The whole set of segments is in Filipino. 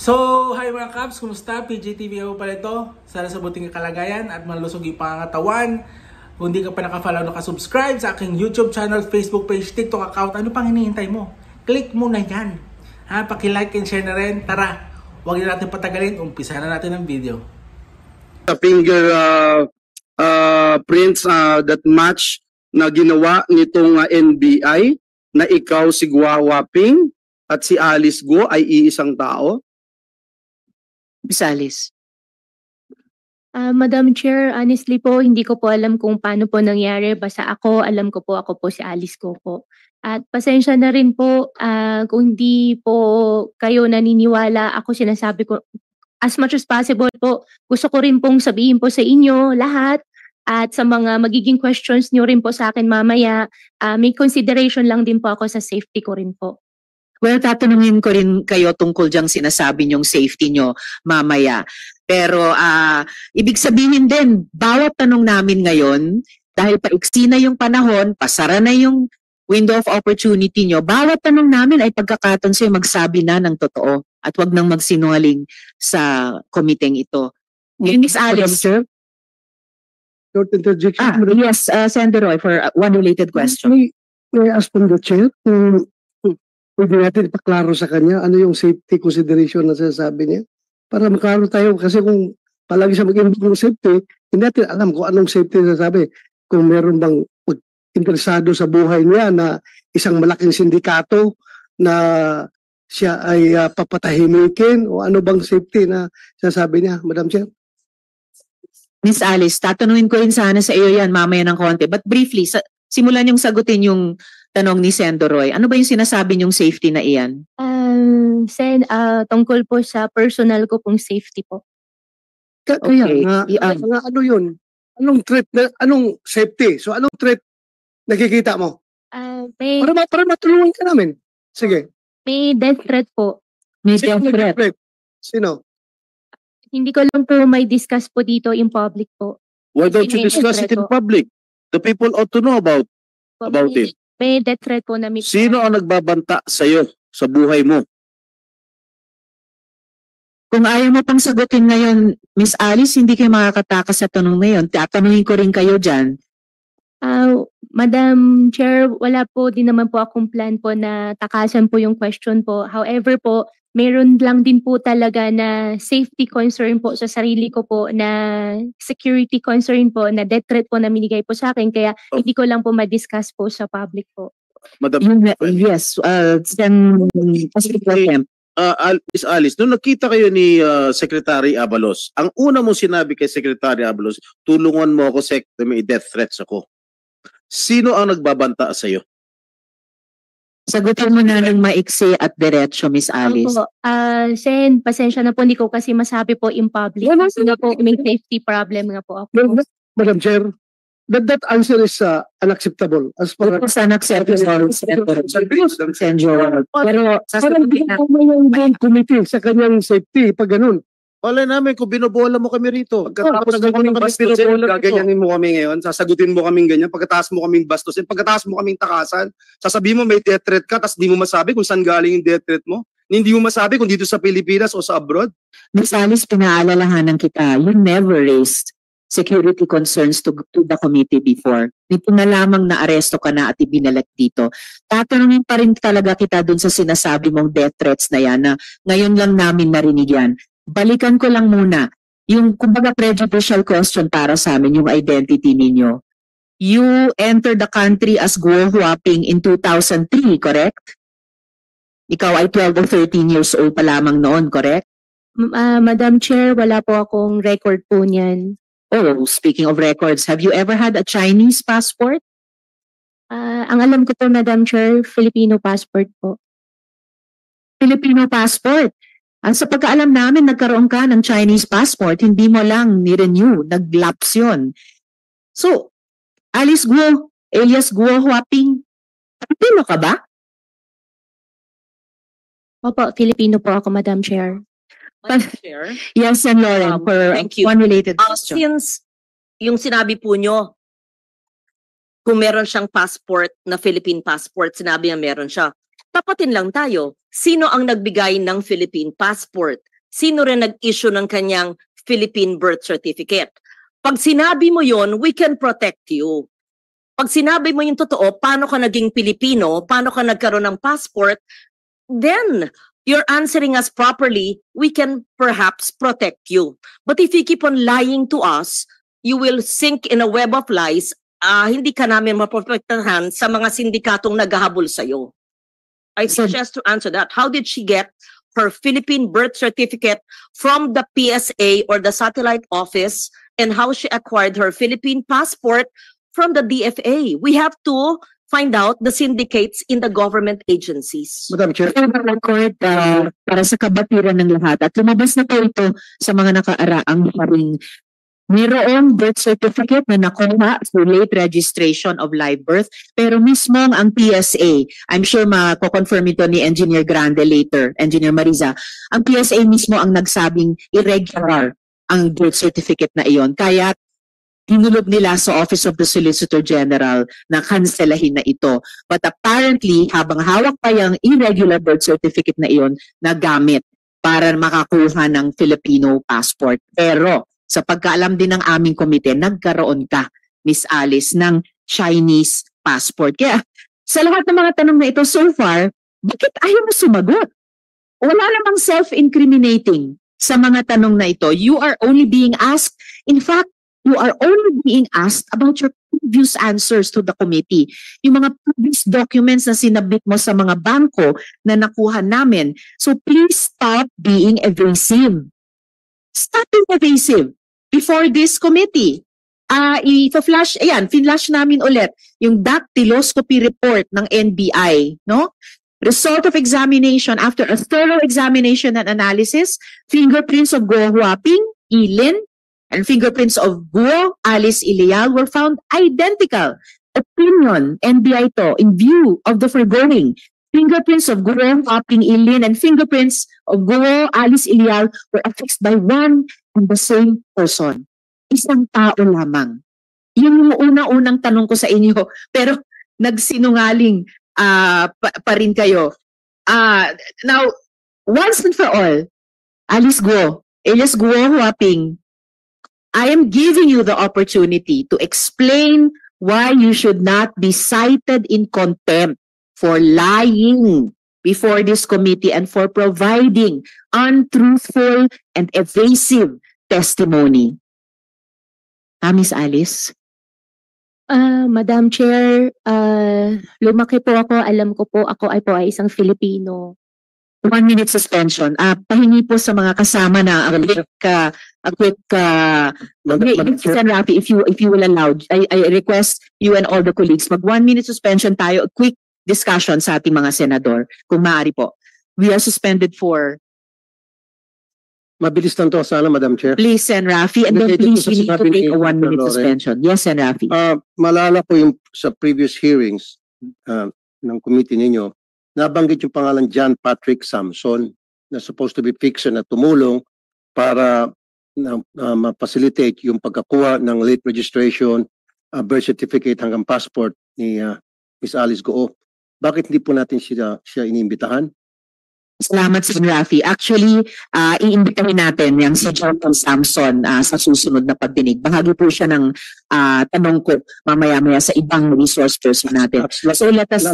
So, hi mga Kaps, kumusta? PJTV ako pala ito. Sana sa buting kalagayan at malusog yung pangangatawan. Kung hindi ka pa naka-follow, naka-subscribe sa aking YouTube channel, Facebook page, TikTok account, ano pang hinihintay mo? Click mo na yan. Ha, paki-like and share na rin. Tara, huwag na natin patagalin. Umpisa na natin ang video. Finger prints that match na ginawa nitong NBI na ikaw si Guo Ping at si Alice Guo ay iisang tao? Miss Alice. Madam Chair, honestly po, hindi ko po alam kung paano po nangyari. Basta alam ko po, ako po si Alice ko po. At pasensya na rin po kung hindi po kayo naniniwala. Ako sinasabi ko, as much as possible po, gusto ko rin pong sabihin po sa inyo lahat. At sa mga magiging questions nyo rin po sa akin mamaya, may consideration lang din po ako sa safety ko rin po. Well, tatanungin ko rin kayo tungkol diyang sinasabi niyong safety niyo mamaya. Pero ibig sabihin din, bawat tanong namin ngayon, dahil paiksi na yung panahon, pasara na yung window of opportunity niyo, bawat tanong namin ay pagkakataon sa'yo magsabi na ng totoo at wag nang magsinungaling sa komiteng ito. Miss Alice. Short interjection. Yes, Senator Roy, for one related question. May ask from the chair kung pwede natin ipaklaro sa kanya ano yung safety consideration na sinasabi niya para maklaro tayo kasi kung palagi siya mag-involve ng safety, hindi natin alam kung anong safety na sabi. Kung meron bang interesado sa buhay niya na isang malaking sindikato na siya ay papatahimikin o ano bang safety na sinasabi niya, Madam Chair? Miss Alice, tatanungin ko rin sana sa iyo yan mamaya ng konti. But briefly, simulan yung sagutin yung tanong ni Senator Roy. Ano ba yung sinasabi niyong safety na iyan? Sen, tungkol po sa personal ko pong safety po. Kaya ano yun? Anong threat, anong safety? So anong threat nakikita mo? Para matulungan ka namin. Sige. May death threat po. May death threat. Sino? Hindi ko lang po may discuss po dito in public po. Why don't you discuss it in public? The people ought to know about it. May death threat po na may... Sino ang nagbabanta sa'yo sa buhay mo? Kung ayaw mo pang sagutin ngayon, Miss Alice, hindi kayo makakatakas sa tanong na yun. Tatanungin ko rin kayo dyan. Madam Chair, wala po din naman po akong plan po na takasan po yung question po. However po, meron lang din po talaga na safety concern po sa sarili ko po, na security concern po, na death threat po na minigay po sa akin. Kaya hindi ko lang po ma-discuss po sa public po. Madam, yes, Miss Alice, nung nakita kayo ni Secretary Abalos, ang una mong sinabi kay Secretary Abalos, tulungan mo ako, Sec, may death threats ako. Sino ang nagbabanta sa'yo? sagutin mo na ng maiksi at diretso, Miss Alice. Opo, Sen, pasensya na po, hindi ko kasi masabi po in public. Kasi nga po, may safety problem nga po ako. Madam Chair, that answer is unacceptable. As far It was unacceptable, Senator. Pero parang sasagutin na. may committee sa kanyang safety pag ganun. Wala namin kung binobola mo kami rito. Pagkatapos mo kaming bastusin, gaganyanin mo kami ngayon, sasagutin mo kaming ganyan, pagkatapos mo kaming bastusin, pagkatapos mo kaming takasan, sasabihin mo may death threat ka, tapos di mo masabi kung saan galing yung death threat mo. Hindi mo masabi kung dito sa Pilipinas o sa abroad. Miss Alice, pinaalalahanan kita, you never raised security concerns to the committee before. Nito na lamang na aresto ka na at ibinalat dito. Tatanungin pa rin talaga kita dun sa sinasabi mong death threats na yan, na ngayon lang namin narinig yan. Balikan ko lang muna, yung kumbaga prejudicial question para sa amin, yung identity ninyo. You entered the country as Guo Huaping in 2003, correct? Ikaw ay 12 or 13 years old pa lamang noon, correct? Madam Chair, wala po akong record po niyan. Oh, speaking of records, have you ever had a Chinese passport? Ang alam ko po, Madam Chair, Filipino passport po. Filipino passport? Sa pagkaalam namin, nagkaroon ka ng Chinese passport, hindi mo lang ni-renew, nag-lapse yun. So, Alice Guo, alias Guo Huaping, Filipino ka ba? Opo, Filipino po ako, Madam Chair. Madam Chair, Yes, and Lauren, for thank you. one related question. Since yung sinabi po nyo, kung meron siyang passport na Philippine passport, sinabi niya meron siya, tapatin lang tayo. Sino ang nagbigay ng Philippine passport? sino rin nag-issue ng kanyang Philippine birth certificate. Pag sinabi mo yon, we can protect you. Pag sinabi mo yung totoo, paano ka naging Pilipino, paano ka nagkaroon ng passport, then you're answering us properly, we can perhaps protect you. But if you keep on lying to us, you will sink in a web of lies. Hindi ka namin maprotektahan sa mga sindikatong naghahabol sa'yo. I suggest to answer that. How did she get her Philippine birth certificate from the PSA or the satellite office, and how she acquired her Philippine passport from the DFA? We have to find out the syndicates in the government agencies. Madam Chair. Record para sa kabatiran ng lahat. At lumabas na po ito sa mga nakaaraang paring mayroong birth certificate na nakuha through late registration of live birth, pero mismong ang PSA, I'm sure mako-confirm ito ni Engineer Grande later, Engineer Mariza, ang PSA mismo ang nagsabing irregular ang birth certificate na iyon. Kaya tinulog nila sa Office of the Solicitor General na kanselahin na ito. But apparently, habang hawak pa yung irregular birth certificate na iyon, nagamit para makakuha ng Filipino passport. Pero sa pagkaalam din ng aming komite, nagkaroon ka, Miss Alice, ng Chinese passport. Kaya sa lahat ng mga tanong na ito so far, bakit ayaw mo sumagot? Wala namang self-incriminating sa mga tanong na ito. You are only being asked, in fact, you are only being asked about your previous answers to the committee. Yung mga previous documents na sinabit mo sa mga bangko na nakuha namin. So please stop being evasive. Stop being evasive before this committee. I-flash, ayan, finlash namin ulit yung dactyloscopy report ng NBI, no? Result of examination, after a thorough examination and analysis, fingerprints of Guo Huaping, Ilin, and fingerprints of Guo, Alice Ilial were found identical. Opinion, NBI to, in view of the foregoing, fingerprints of Guo, Huaping, Ilin, and fingerprints of Guo, Alice Ilial were affixed by one and the same person. Isang tao lamang. Yung una-unang tanong ko sa inyo, pero nagsinungaling pa rin kayo. Now, once and for all, Alice Guo, alias Guo Huaping, I am giving you the opportunity to explain why you should not be cited in contempt for lying before this committee and for providing untruthful and evasive testimony. Miss Alice? Madam Chair, lumaki po ako, alam ko po ako ay isang Filipino. 1 minute suspension. Pahingi po sa mga kasama na a quick Sen. Rafi, if you will allow, I request you and all the colleagues, mag 1 minute suspension tayo, a quick discussion sa ating mga senador, kung maaari po. We are suspended for... Mabilis lang to sana, Madam Chair. Please, Sen. Rafi, and then please, we need to take a 1 minute suspension. Yes, Sen. Rafi. Malala po yung sa previous hearings ng committee ninyo, nabanggit yung pangalan John Patrick Samson na supposed to be fixer na tumulong para ma-facilitate yung pagkakuha ng late registration, birth certificate hanggang passport ni Miss Alice Guo. Bakit hindi po natin siya iniimbitahan? Salamat, Sen. Rafi. Actually, iimbitahin natin yung si John Samson sa susunod na pagdinig. Bahagi po siya ng tanong ko mamaya-maya sa ibang resource person natin. So let us...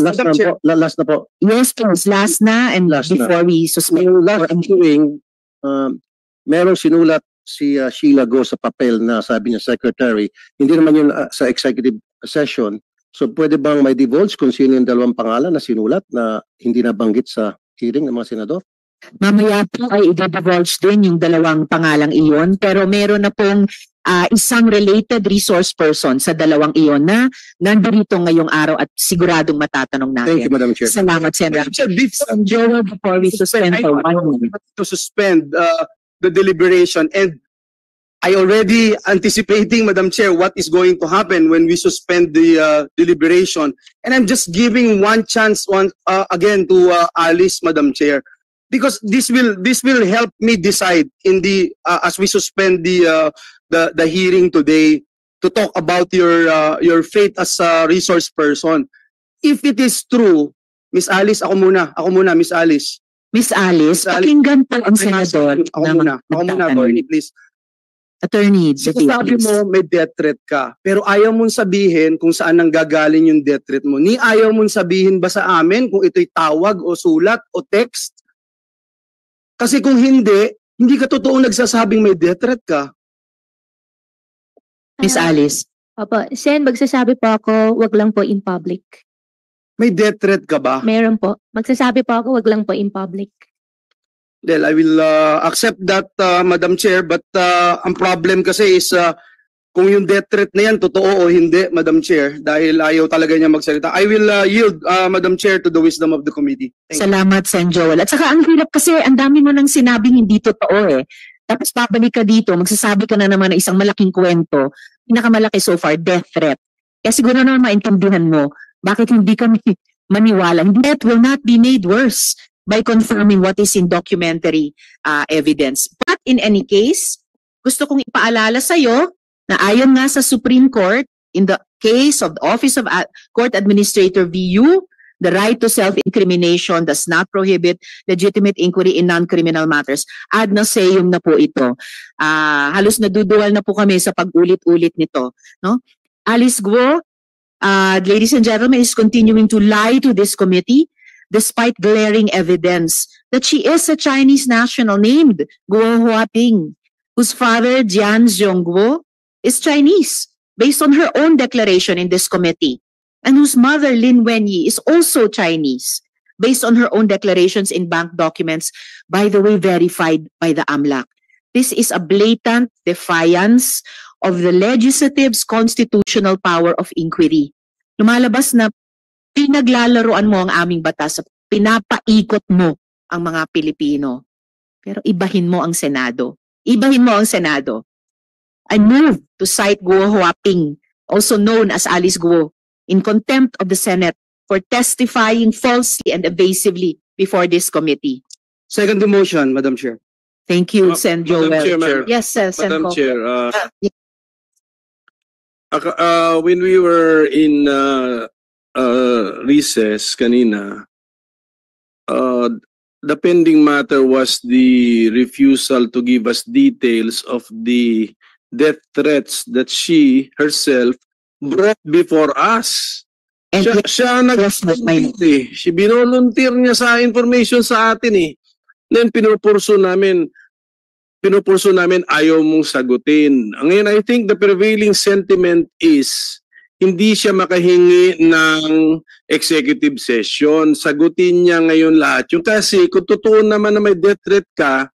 Last na po. Yes, please. Last na and before we suspend. Yung last hearing, merong sinulat si Sheila Go sa papel na sabi niya secretary. Hindi naman yun sa executive session. So pwede bang may divulge kung sino yung dalawang pangalan na sinulat na hindi nabanggit sa hearing ng mga senador? Mamaya po ay i-divulge din yung dalawang pangalang iyon, pero meron na pong isang related resource person sa dalawang iyon na nandito ngayong araw at siguradong matatanong natin. Thank you, Madam Chair. Salamat, Sen. Joel, before we suspend for 1 minute. To suspend the deliberation, and I already anticipating, Madam Chair, what is going to happen when we suspend the deliberation. And I'm just giving one chance again to Alice, Madam Chair, because this will help me decide in the as we suspend the hearing today to talk about your fate as a resource person. If it is true, Miss Alice, ako muna, Miss Alice. Miss Alice, Miss Alice, pakinggan po ang senador Ako na muna, nagtatanong. attorney, please. Attorney, Sabi mo may death threat ka, pero ayaw mong sabihin kung saan nanggagaling yung death threat mo. Ni ayaw mong sabihin ba sa amin kung ito'y tawag o sulat o text? Kasi kung hindi ka totoong nagsasabing may death threat ka. Miss Alice. Opo, Sen, magsasabi po ako, wag lang po in public. May death threat ka ba? Meron po. Magsasabi po ako, wag lang po in public. Well, I will accept that, Madam Chair, but ang problem kasi is kung yung death threat na yan, totoo o hindi, Madam Chair, dahil ayaw talaga niya magsalita. I will yield, Madam Chair, to the wisdom of the committee. Thank you. Salamat, Sen Joel. At saka ang hirap kasi, ang dami mo nang sinabing hindi totoo eh. Tapos babalik ka dito, magsasabi ka na naman ng isang malaking kwento, pinakamalaki so far, death threat. Kaya siguro naman maintindihan mo, bakit hindi kami maniwala. Death will not be made worse by confirming what is in documentary evidence. But in any case, gusto kong ipaalala sa'yo na ayon nga sa Supreme Court, in the case of the Office of Court Administrator VU, the right to self-incrimination does not prohibit legitimate inquiry in non-criminal matters. Ad nauseam na po ito. Halos naduduwal na po kami sa pag-ulit-ulit nito. No? Alice Guo, ladies and gentlemen, is continuing to lie to this committee despite glaring evidence that she is a Chinese national named Guo Huaping, whose father, Jian Zhongguo, is Chinese, based on her own declaration in this committee, and whose mother, Lin Wenyi, is also Chinese, based on her own declarations in bank documents, by the way, verified by the AMLAC. This is a blatant defiance of the legislative's constitutional power of inquiry. Lumalabas na pinaglalaroan mo ang aming batas, pinapaikot mo ang mga Pilipino. Pero ibahin mo ang Senado. Ibahin mo ang Senado. I move to cite Guo Huaping, also known as Alice Guo, in contempt of the Senate for testifying falsely and evasively before this committee. Second the motion, Madam Chair. Thank you, Sen Joel. Madam Chair, Yes, Sen Madam Ko. Chair, when we were in recess kanina, the pending matter was the refusal to give us details of the death threats that she herself brought before us. And Siya yes, may- She binolunteer niya sa information sa atin eh. Then pinupurso namin ayaw mong sagutin. Ngayon, I think the prevailing sentiment is hindi siya makahingi ng executive session. Sagutin niya ngayon lahat. Yung kasi kung totoo naman na may death threat ka,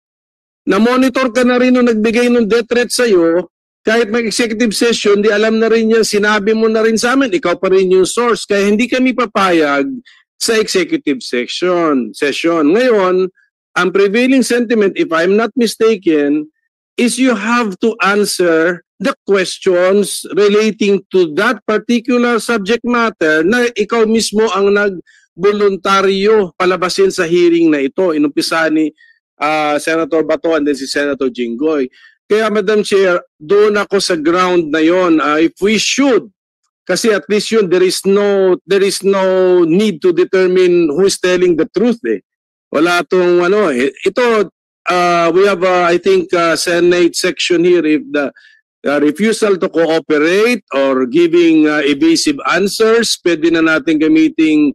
na-monitor ka na rin nung nagbigay ng death threat sa'yo, kahit may executive session, di alam na rin yan, sinabi mo na rin sa amin, ikaw pa rin yung source. Kaya hindi kami papayag sa executive session. Ngayon, ang prevailing sentiment, if I'm not mistaken, is you have to answer the questions relating to that particular subject matter na ikaw mismo ang nag-voluntaryo palabasin sa hearing na ito. Inumpisa ni Senator Bato and then si Senator Jinggoy. Kaya Madam Chair, doon ako sa ground na yon. If we should, kasi at least yun, there is no need to determine who is telling the truth eh. Wala tong ano eh. Ito, we have I think Senate section here if the refusal to cooperate or giving evasive answers, pwede na natin gamiting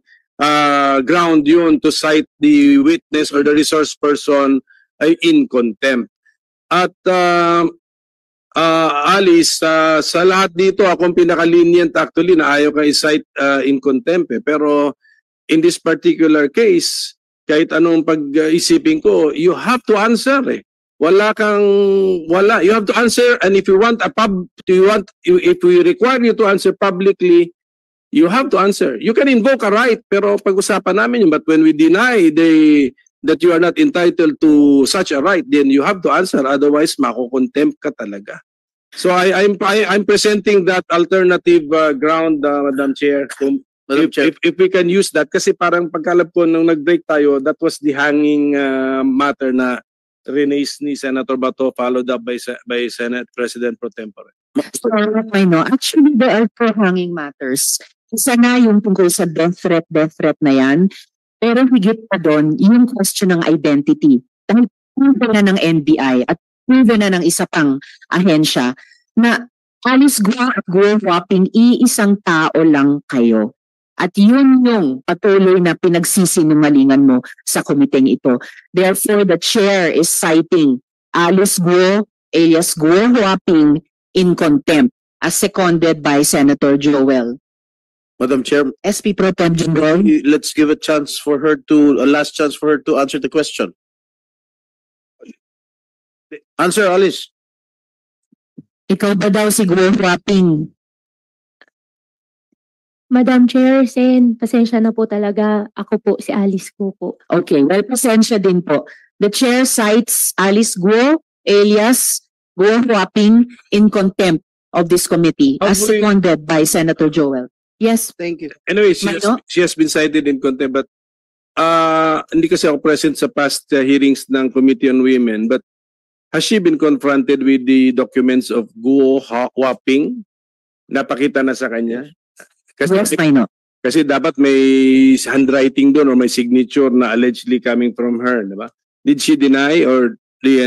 ground yun to cite the witness or the resource person in contempt. At Alice, sa lahat dito, akong pinaka-lenient actually na ayaw ka i-cite in contempt eh. Pero in this particular case, kahit anong pag-isipin ko, you have to answer eh. You have to answer, and if we require you to answer publicly, you have to answer. You can invoke a right, pero pag-usapan namin yun. But when we deny that you are not entitled to such a right, then you have to answer. Otherwise, mako-contempt ka talaga. So I'm presenting that alternative ground, Madam Chair. If we can use that, kasi parang pagkalap ko nung nag-break tayo, that was the hanging matter na release ni Senator Bato followed up by Senate President Pro Tempore. I know. Actually, there are two hanging matters. Isa na yung tungkol sa death threat na yan. Pero higit pa doon, yung question ng identity. Dahil proven na ng NBI at proven na ng isa pang ahensya na Alice Guo at Guo Huaping, iisang tao lang kayo. At yun yung patuloy na pinagsisinungalingan mo sa komiteng ito. Therefore, the chair is citing Alice Guo alias Guo Huaping in contempt as seconded by Senator Joel. Madam Chair, SP Pro Tem Jinggoy. let's give a last chance for her to answer the question. Answer, Alice. Ikaw ba daw si Guo Huaping? Madam Chair, Sen, pasensya na po talaga. Ako po si Alice Guo po. Okay, well, pasensya din po. The chair cites Alice Guo alias Guo Huaping in contempt of this committee as Hopefully- seconded by Senator Joel. Yes, Thank you. Anyway, Mano? she has been cited in contempt, but hindi kasi ako present sa past hearings ng Committee on Women, but has she been confronted with the documents of Guo Huaping? Napakita na sa kanya? yes, Mano. Kasi dapat may handwriting doon or may signature na allegedly coming from her, di ba? Did she deny or the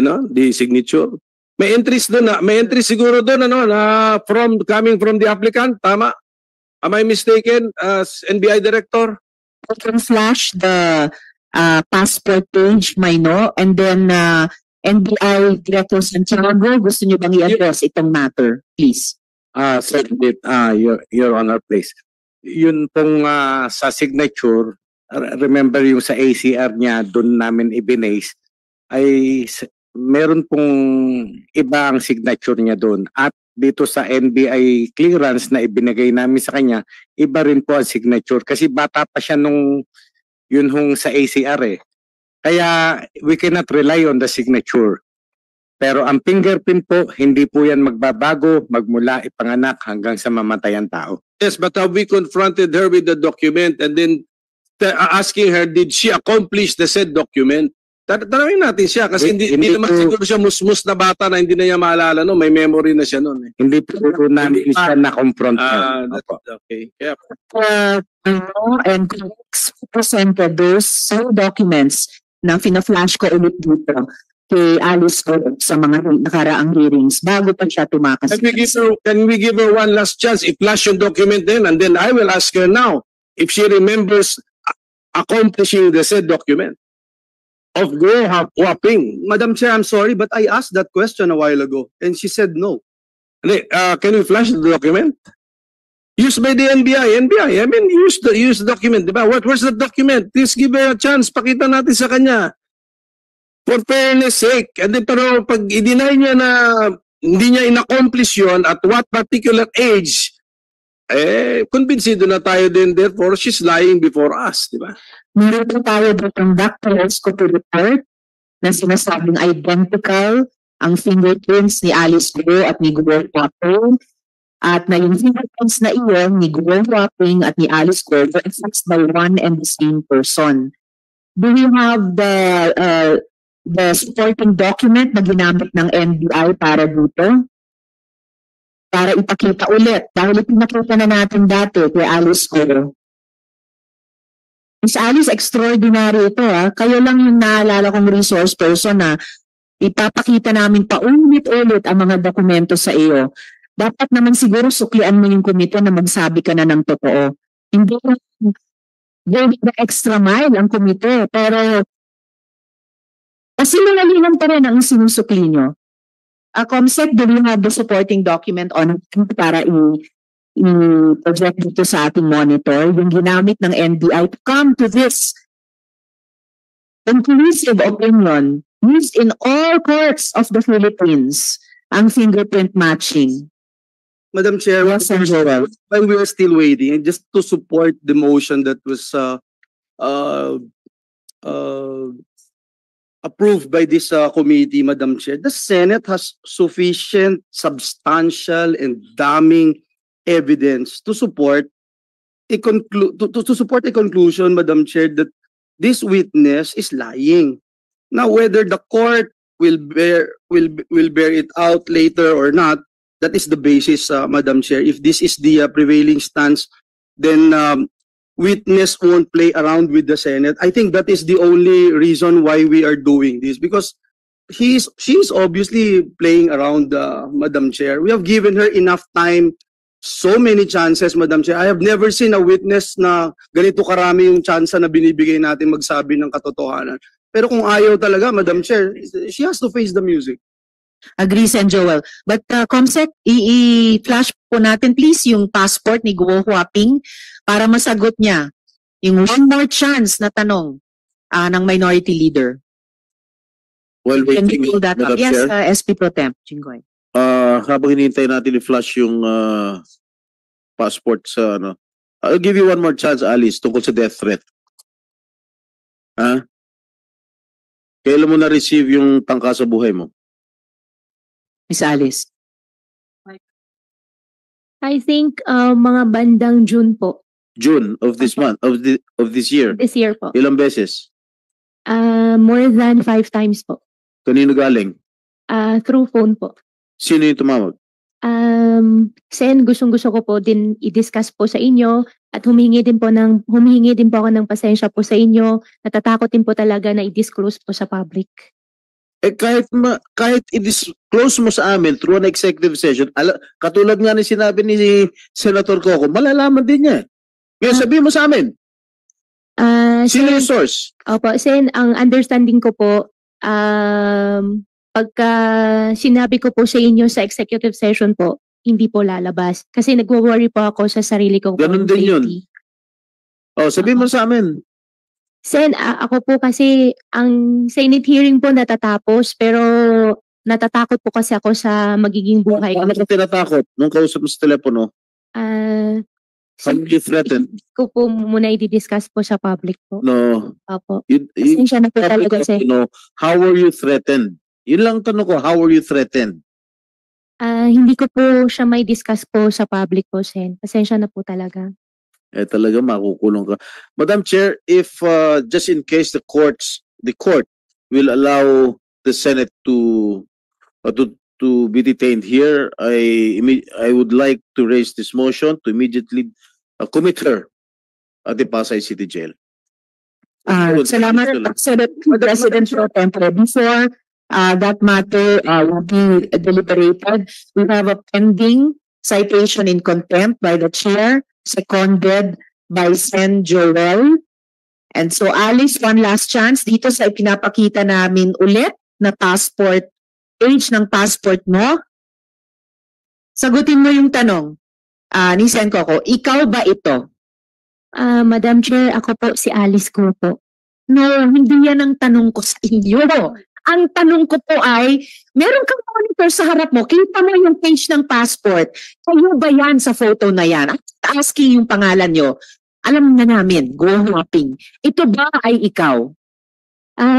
signature? May entries doon may entries siguro doon na coming from the applicant, tama? Am I mistaken as NBI director? I can flash the passport page, Mano, and then NBI Director Santiago, gusto niyo bang i-address itong matter, please? Second, Your Honor, please. Yun pong sa signature, remember yung sa ACR niya, doon namin ibinase, ay meron pong iba ang signature niya doon. At dito sa NBI clearance na ibinigay namin sa kanya, iba rin po ang signature. Kasi bata pa siya nung yun hong sa ACR eh. Kaya we cannot rely on the signature. Pero ang fingerprint po, hindi po yan magbabago magmula ipanganak hanggang sa mamatay ang tao. Yes, but have we confronted her with the document and then asking her, did she accomplish the said document? Tanawin natin siya kasi hindi naman siguro siya musmus na bata na hindi na niya maalala, no? May memory na siya noon. Hindi po namin siya na-confront. Okay. Yeah. And presented those documents na fina-flash ko ulit dito kay Alice Guo sa mga nakaraang hearings bago pa siya tumakas. Can we give her one last chance? I-flash yung document then and then I will ask her now if she remembers accomplishing the said document of Guo Huaping. Madam Chair, I'm sorry, but I asked that question a while ago and she said no. Can we flash the document? Used by the NBI. I mean, use the document. Diba? Where's the document? Please give her a chance. Pakita natin sa kanya. For fairness sake. And then, pero pag i-deny niya na hindi niya in-accomplish yun at what particular age, kumbinsido na tayo din. Therefore, she's lying before us. Diba? Meron po tayo ditong doctor's copy report na sinasabing identical ang fingerprints ni Alice Guo at ni Guo Huaping at na yung fingerprints na iyon ni Guo Huaping at ni Alice Guo were affixed by one and the same person. Do you have the supporting document na ginamit ng NBI para dito? Para ipakita ulit. Dahil ipinakita na natin dati kay Alice Guo. Miss Alice, extraordinary ito ha. Kayo lang yung naalala kong resource person na ipapakita namin paulit-ulit ang mga dokumento sa iyo. Dapat naman siguro suklian mo yung komite na magsabi ka na ng totoo. Hindi na extra mile ang komite, pero kasi nangalingan pa rin ang sinusukli nyo. Comsec, do you have the supporting document on para i-project dito sa ating monitor, yung ginamit ng NBI to come to this conclusive opinion used in all courts of the Philippines, ang fingerprint matching. Madam Chair, Yes, Sir Joel. while we are still waiting, and just to support the motion that was approved by this committee, Madam Chair, the Senate has sufficient, substantial, and damning evidence to support to support a conclusion, Madam Chair, that this witness is lying. Now, whether the court will bear it out later or not, that is the basis, Madam Chair. If this is the prevailing stance, then witness won't play around with the Senate. I think that is the only reason why we are doing this, because she's obviously playing around, Madam Chair. We have given her enough time, so many chances, Madam Chair. I have never seen a witness na ganito karami yung chance na binibigay natin magsabi ng katotohanan. Pero kung ayaw talaga, Madam Chair, she has to face the music. Agree, Sen Joel. But Comsec, i-flash po natin please yung passport ni Guo Huaping para masagot niya yung one more chance na tanong ng minority leader. While Can we waiting, pull that up? Madam Yes, Chair, SP Pro Temp, Jinggoy. habang hinihintay natin i-flash yung passport sa ano, I'll give you one more chance, Alice, tungkol sa death threat. Ha? Kailan mo na-receive yung tangka sa buhay mo? Miss Alice. I think mga bandang June po, June of this month, of this year. this year po. Ilang beses? More than 5 times po. Kanino galing? Through phone po. Sino yung tumawag? Sen, gustong-gusto ko po din i-discuss po sa inyo at humingi din po ako ng pasensya po sa inyo. Natatakot din po talaga na i-disclose po sa public. Eh kahit i-disclose mo sa amin through an executive session, katulad nga ni sinabi ni Senator Coco, malalaman din niya. Ngayon sabihin mo sa amin, sino yung source? Opo, Sen, ang understanding ko po, pagka sinabi ko po sa inyo sa executive session po, hindi po lalabas. Kasi nagwo-worry po ako sa sarili ko. Ganun din yun. Sabihin mo sa amin. Sen, ako po kasi ang Senate hearing po natatapos pero natatakot po kasi ako sa magiging buhay ko. Ano ka tinatakot nung kausap mo sa telepono? How do you threaten? Ko po muna i-discuss po sa public po. No. Opo. Pasensya na po talaga, Sen. How were you threatened? Yun lang tanong ko, how were you threatened? Hindi ko po siya may discuss po sa public po, Sen. Pasensya na po talaga. Talaga makukulong ka. Madam Chair, if just in case the court will allow the Senate to be detained here, I would like to raise this motion to immediately commit her at the Pasay City Jail. Salamat, President Pro Tempore. Before that matter will be deliberated, we have a pending citation in contempt by the chair, seconded by Sen Joel. And so Alice, one last chance dito sa ipinapakita namin ulit na passport, page ng passport mo. Sagutin mo yung tanong ni Sen Coco, ikaw ba ito? Madam Chair, ako po si Alice ko po. No, hindi yan ang tanong ko sa inyo. Ang tanong ko po ay, meron kang monitor sa harap mo, kita mo yung page ng passport. Kayo ba yan sa photo na yan? At asking yung pangalan nyo, alam na namin, Guo Huaping. Ito ba ay ikaw?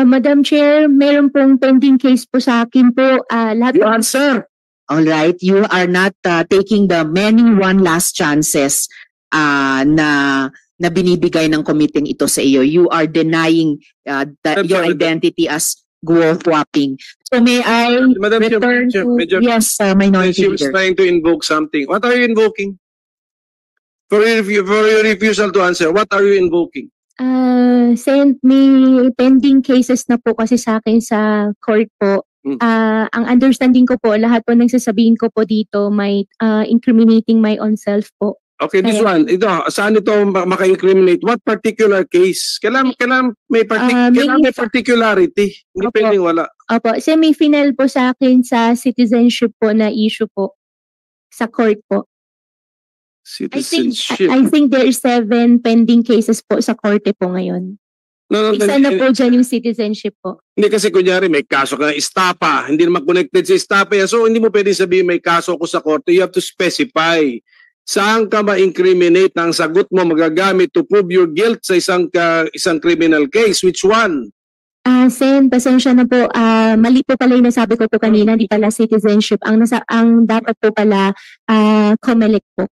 Madam Chair, meron pong pending case po sa akin po. You answer. All right, you are not taking the many one last chances na binibigay ng committee ito sa iyo. You are denying your identity as Guo Huaping. So may I return to yes, minority She was leader. trying to invoke something. What are you invoking? For your refusal to answer, what are you invoking? Sen, may pending cases na po kasi sa akin sa court po. Ang understanding ko po, lahat po ng sasabihin ko po dito may incriminating my own self po. Okay, this one. Saan ito maka-incriminate? What particular case? Kailangan may particularity. Hindi Opo. pwedeng wala. Opo, kasi may final po sa akin sa citizenship po na issue po sa court po. Citizenship. I think there is 7 pending cases po sa korte po ngayon. No, Isa na po dyan yung citizenship po. Hindi kasi kunyari may kaso ka ng estapa. Hindi naman connected sa estapa yan. So hindi mo pwedeng sabihin may kaso ko sa korte. You have to specify. Saan ka ma-incriminate na ang sagot mo magagamit to prove your guilt sa isang criminal case? Which one? Sen, pasensya na po. Mali po pala yung nasabi ko po kanina, di pala citizenship. Ang dapat po pala COMELEC po.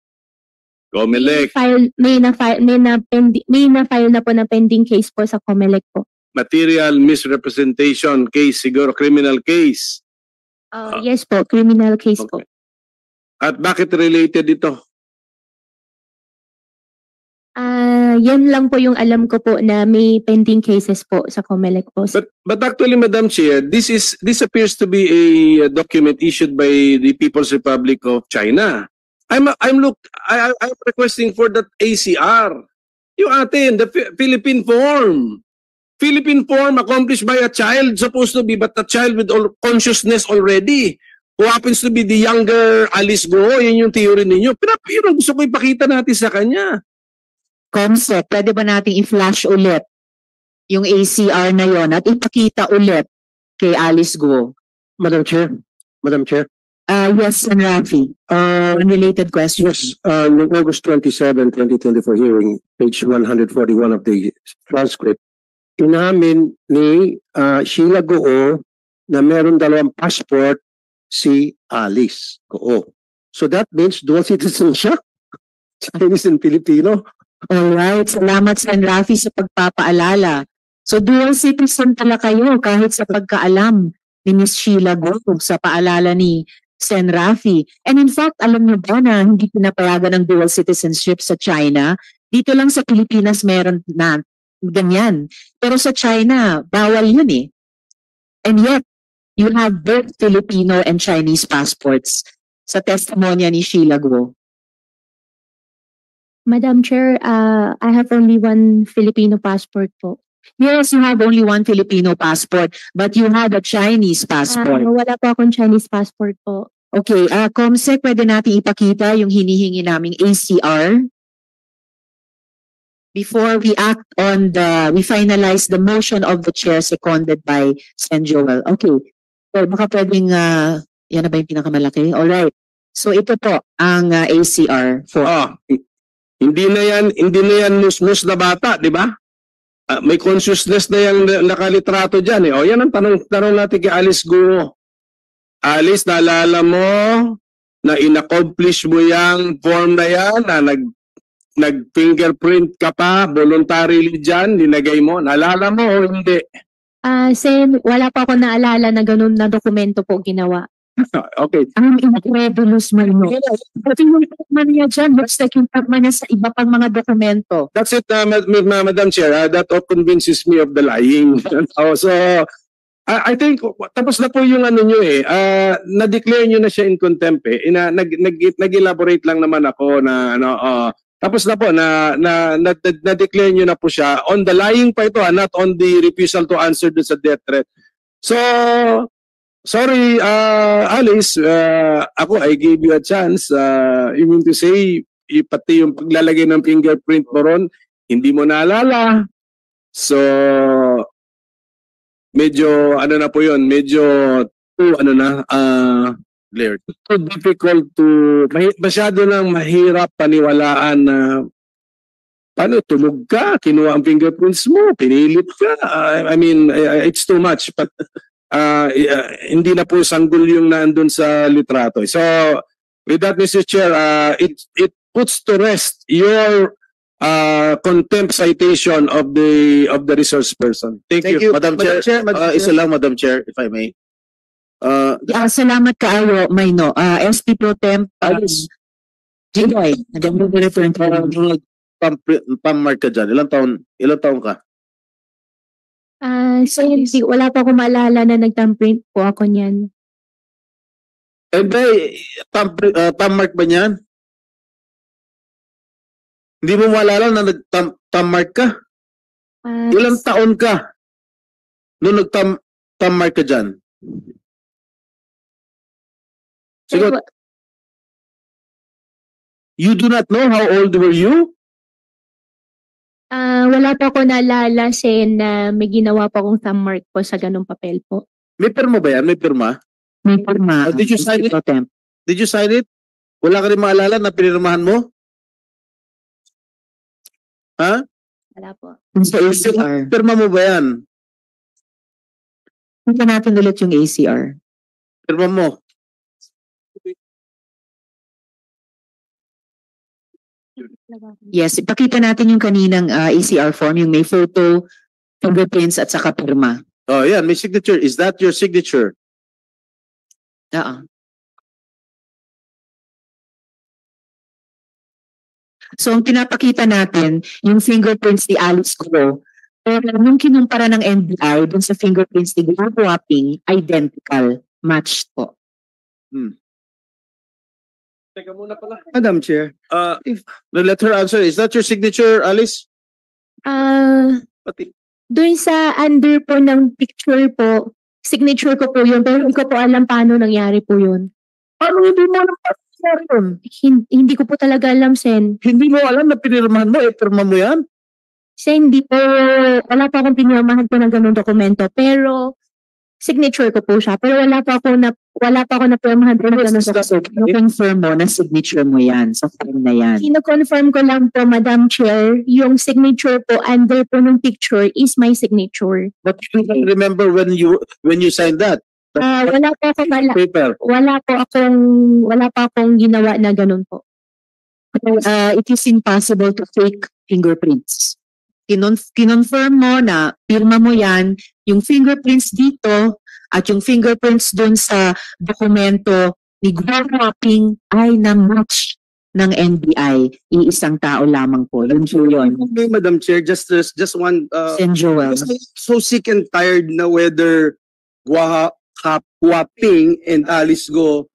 COMELEC. May na-file na po na pending case po sa COMELEC po. Material misrepresentation case, siguro criminal case. Yes po, criminal case po. At bakit related ito? Yan lang po yung alam ko po na may pending cases po sa COMELEC po. But actually, Madam Chair, this appears to be a document issued by the People's Republic of China. I'm requesting for that ACR. Yung atin, the Philippine form. Philippine form accomplished by a child supposed to be, but a child with all consciousness already. Who happens to be the younger Alice Go, yun yung theory ninyo. Pero yun ang gusto ko ipakita natin sa kanya. Comsec, pwede ba nating i-flash ulit yung ACR na yon at ipakita ulit kay Alice Go? Madam Chair. Yes, Sen. Rafi. Unrelated question. Yes, noong August 27, 2024 hearing, page 141 of the transcript, inamin ni Sheila Goo na meron dalawang passport si Alice Goo. So that means dual citizen siya, Chinese and Filipino. Alright, salamat Sen. Rafi sa pagpapaalala. So dual citizen pala kayo kahit sa pagkaalam ni Ms. Sheila Goo sa paalala ni Sen. Rafi. And in fact, alam niyo ba na hindi pinapayagan ng dual citizenship sa China? Dito lang sa Pilipinas meron na ganyan. Pero sa China, bawal yun eh. And yet, you have both Filipino and Chinese passports sa testimonya ni Sheila Goo. Madam Chair, I have only one Filipino passport po. Yes, you have only one Filipino passport, but you have a Chinese passport. Wala po akong Chinese passport po. Okay, Comsec, pwede natin ipakita yung hinihingi naming ACR before we we finalize the motion of the chair seconded by Sen. Joel. Okay, so baka pwedeng, yan na ba yung pinakamalaki? Alright, so ito po ang ACR for... Hindi na yan mus-mus na bata, di ba? May consciousness na yung nakalitrato dyan eh. O yan ang tanong natin kay Alice Goo. Alice, naalala mo na in-accomplish mo yung form na yan, na nag-fingerprint ka pa, voluntarily dyan, linagay mo. Naalala mo o hindi? Sen, wala pa ako naalala na ganun na dokumento po ginawa. Okay. Ang incredulous man mo. Pati yung man niya dyan, looks like yung man niya sa iba pang mga dokumento. That's it, Madam Chair. That convinces me of the lying. So, I think, tapos na po yung ano nyo eh. Na-declare nyo na siya in contempt eh. Nag-elaborate lang naman ako na, tapos na po, na-declare nyo na po siya. On the lying pa ito, not on the refusal to answer dun sa death threat. So, sorry, Alice, I gave you a chance. You mean to say, pati yung paglalagay ng fingerprint mo ron, hindi mo naalala. So, medyo, na po yun, medyo, too difficult to, masyado nang mahirap paniwalaan na, paano, tulog ka, kinuha ang fingerprints mo, pinilit ka. I mean, it's too much, but, hindi na po sanggol yung nandun sa litrato. So, with that, Mr. Chair, it puts to rest your contempt citation of the resource person. Thank you. Madam Chair. Isa lang, Madam Chair, if I may. Salamat kaayo, Mayno. SP Pro Temp, Jigoy, nag-referent Pam-mark ka dyan. Ilang taon ka? Sen, wala pa akong maalala na nag-thumbprint po ako niyan. Pam-mark ba niyan? Hindi mo maalala na nag-thumb-mark ka? Ilang taon ka nung nag-thumb-mark ka dyan? Siguro, you do not know how old were you? Wala pa ako naalala, Sen, na may ginawa pa akong thumbmark po sa ganung papel po. May pirma ba yan? May pirma? May pirma. Did you sign it? Did you sign it? Wala ka rin maalala na pinirmahan mo? Ha? Wala po. Sa ACR. Pirma mo ba yan? Punta natin ulit yung ACR. Pirma mo. Yes, ipakita natin yung kaninang ACR form, yung may photo, fingerprints at saka pirma. Oh, yan, may signature. Is that your signature? So ang pinapakita natin, yung fingerprints ni Alice Go, pero nung kinumpara ng NBI dun sa fingerprints ni Gua Huaping, identical, matched po. Teka muna pala. Madam Chair, Let her answer. Is that your signature, Alice? Pati. Doon sa under po ng picture po, signature ko po yun, pero hindi ko po alam paano nangyari po yun. Ano hindi mo alam yun? Hindi ko po talaga alam, Sen. Hindi mo alam na pinirmahan mo, pirma mo yan? Sen, hindi po, wala pa akong pinirmahan po ng ganung dokumento, pero signature ko po siya, pero wala pa ako na pirmahan po ng ganung dokumento. I-confirm mo na signature mo yan sa form na yan. Kino-confirm ko lang po, Madam Chair, yung signature po under po ng picture is my signature. But you can remember when you signed that Wala paper. wala pa akong ginawa na ganun po. It is impossible to fake fingerprints. Kinonfirm mo na pirma mo yan, yung fingerprints dito at yung fingerprints dun sa dokumento ni Gua Huaping ay na-match ng NBI. Iisang tao lamang po. Yun po yun. okay, Madam Chair, just one, Sen Joel. so sick and tired na whether Gua Huaping and Alice Go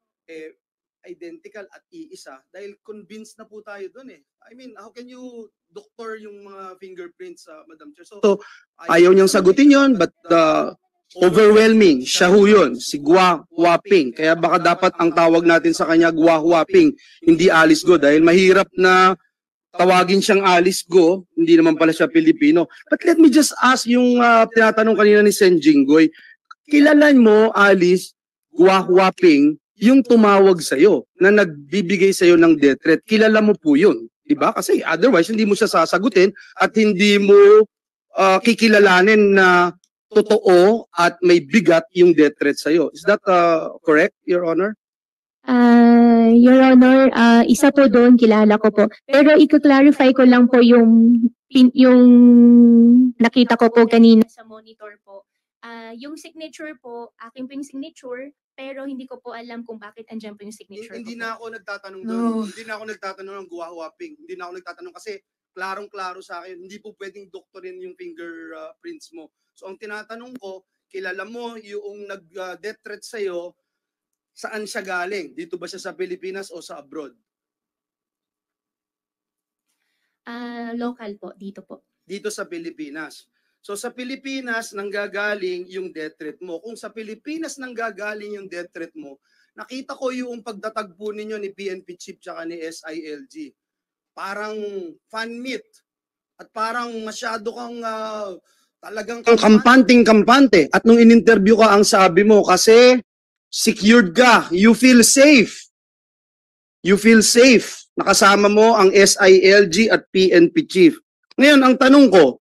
identical at iisa dahil convinced na po tayo doon eh. I mean, how can you doctor yung mga fingerprints, Madam Chair? So ayaw niyang sagutin yon, but overwhelming, siya ho yun, si Gua Huaping. Kaya baka dapat ang tawag natin sa kanya Gua Huaping, hindi Alice Go, dahil mahirap na tawagin siyang Alice Go, hindi naman pala siya Pilipino. But let me just ask yung tinatanong kanina ni Sen Jinggoy, kilalan mo, Alice, Gua Huaping, yung tumawag sa'yo, na nagbibigay sa'yo ng death threat, kilala mo po yun. Diba? Kasi otherwise, hindi mo siya sasagutin at hindi mo kikilalanin na totoo at may bigat yung death threat sa'yo. Is that correct, Your Honor? Your Honor, isa po doon, kilala ko po. Pero i-clarify ko lang po yung nakita ko po kanina sa monitor po. Yung signature po, akin po yung signature, pero hindi ko po alam kung bakit andyan po yung signature Hindi ko na po. ako nagtatanong doon. Hindi na ako nagtatanong ng Gua Huaping. Hindi na ako nagtatanong kasi klarong-klaro sa akin. Hindi po pwedeng doktorin yung fingerprints mo. So ang tinatanong ko, kilala mo yung nag-death threat sa'yo, saan siya galing? Dito ba siya sa Pilipinas o sa abroad? Local po, dito po. Dito sa Pilipinas. So sa Pilipinas nanggagaling yung death threat mo. Kung sa Pilipinas nanggagaling yung death threat mo, nakita ko yung pagdatagpo ninyo ni PNP Chief tsaka ni SILG. Parang fan meet. At parang masyado kang talagang kampante. At nung in-interview ka, ang sabi mo, kasi secured ka, you feel safe. You feel safe. Nakasama mo ang SILG at PNP Chief. Ngayon, ang tanong ko,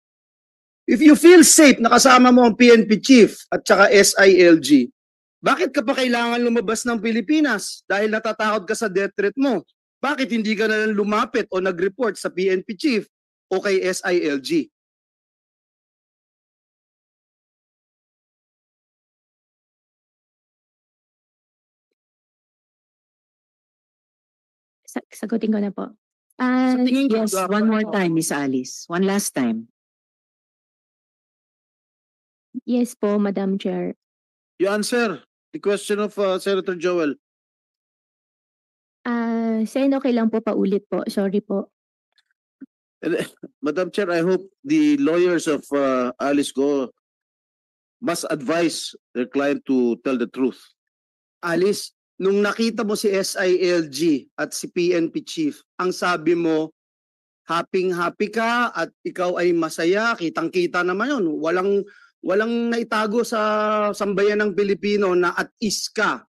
if you feel safe, nakasama mo ang PNP Chief at saka SILG, bakit ka pa kailangan lumabas ng Pilipinas? Dahil natatakot ka sa death threat mo. Bakit hindi ka na lang lumapit o nag-report sa PNP Chief o kay SILG? Sagutin ko na po. Sa tingin ko, Yes, one more time, Miss Alice. One last time. Yes po, Madam Chair. You answer the question of Senator Joel. Sen, okay lang po, paulit po. Sorry po. Madam Chair, I hope the lawyers of Alice Go must advise their client to tell the truth. Alice, nung nakita mo si SILG at si PNP Chief, ang sabi mo, happy ka at ikaw ay masaya, kitang-kita naman yun. Walang naitago sa sambayan ng Pilipino na at ease ka.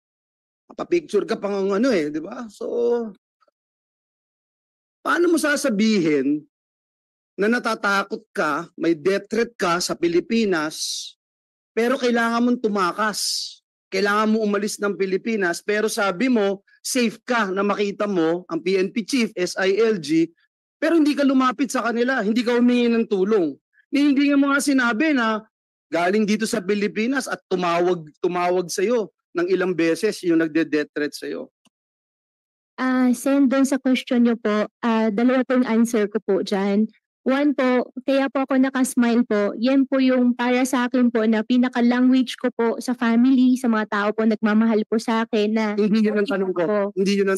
Papicture ka pang di ba? So, paano mo sasabihin na natatakot ka, may death threat ka sa Pilipinas, pero kailangan mong tumakas? Kailangan mo umalis ng Pilipinas, pero sabi mo, safe ka na makita mo ang PNP Chief, SILG, pero hindi ka lumapit sa kanila, hindi ka humingi ng tulong. Hindi nga mo nga sinabi na galing dito sa Pilipinas at tumawag sa'yo ng ilang beses yung nagde-death threat sa'yo. Sen, doon sa question niyo po, dalawa po yung answer ko po dyan. One po, kaya po ako nakasmile po, yan po yung para sa akin po na pinaka-language ko po sa family, sa mga tao po nagmamahal po sa akin na Hindi yun ang tanong ko. Hindi yun ang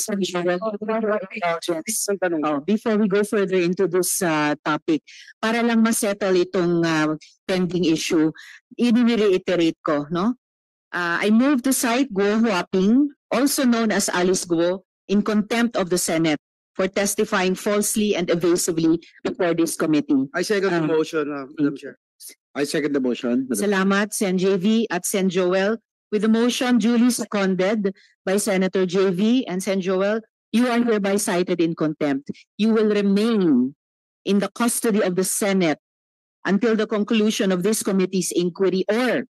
tanong ko. Before we go further into this topic, para lang ma-settle itong pending issue, i-reiterate ko, no? I move to cite Guo Huaping, also known as Alice Guo, in contempt of the Senate for testifying falsely and evasively before this committee. I second the motion, Madam Chair. I second the motion. Salamat, Sen. JV at Sen. Joel. With the motion duly seconded by Senator JV and Sen. Joel, you are hereby cited in contempt. You will remain in the custody of the Senate until the conclusion of this committee's inquiry or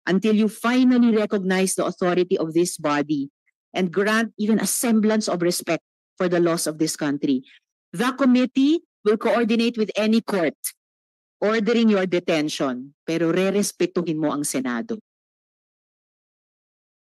until you finally recognize the authority of this body and grant even a semblance of respect for the laws of this country. The committee will coordinate with any court ordering your detention, pero re-respetuhin mo ang Senado.